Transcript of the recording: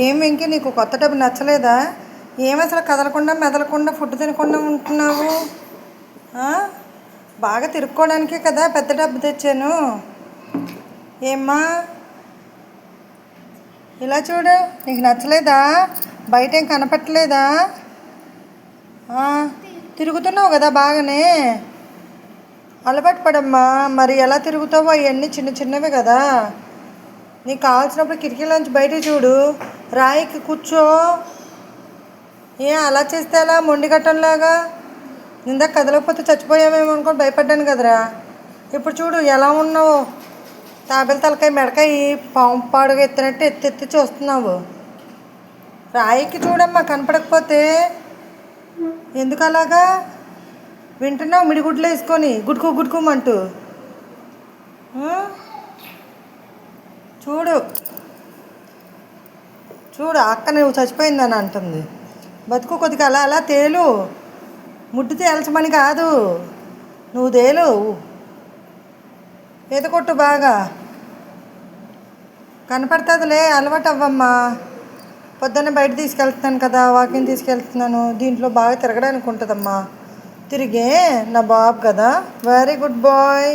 ఏం వెంకీ, నీకు కొత్త డబ్బు నచ్చలేదా? ఏం అసలు కదలకుండా మెదలకుండా ఫుడ్ తినకుండా ఉంటున్నావు? ఆ? బాగా తిరుక్కోవడానికే కదా పెద్ద డబ్బు తెచ్చాను. ఏమ్మా, ఇలా చూడు, నీకు నచ్చలేదా? బయట ఏం కనపట్టలేదా? తిరుగుతున్నావు కదా బాగానే. అలవాటు పడమ్మా. మరి ఎలా తిరుగుతావో అవన్నీ చిన్న చిన్నవే కదా. నీకు కావాల్సినప్పుడు కిటికీలోంచి బయట చూడు, రాయికి కూర్చో. అలా చేస్తే అలా మొండిగట్టంలాగా. ఇందాక కదలకపోతే చచ్చిపోయావేమో అనుకో భయపడ్డాను కదరా. ఇప్పుడు చూడు ఎలా ఉన్నావు. తాబేలు తలకాయ మెడకాయ పాము పాడుగా ఎత్తినట్టు ఎత్తి చూస్తున్నావు. రాయికి చూడమ్మా కనపడకపోతే. ఎందుకు అలాగా వింటున్నావు మిడిగుడ్లు వేసుకొని గుడ్కు గుడ్కుమంటూ? చూడు చూడు, అక్క నువ్వు చచ్చిపోయిందని అంటుంది. బతుకు కొద్దిగా అలా అలా తేలు. ముడ్డు తేల్చమని కాదు, నువ్వు తేలు. ఈత కొట్టు బాగా. కనపడుతుందిలే, అలవాటు అవ్వమ్మా. పొద్దున్న బయట తీసుకెళ్తున్నాను కదా, వాకింగ్ తీసుకెళ్తున్నాను. దీంట్లో బాగా తిరగడానికి ఉంటుందమ్మా. తిరిగే నా బాబు కదా. Very good bye.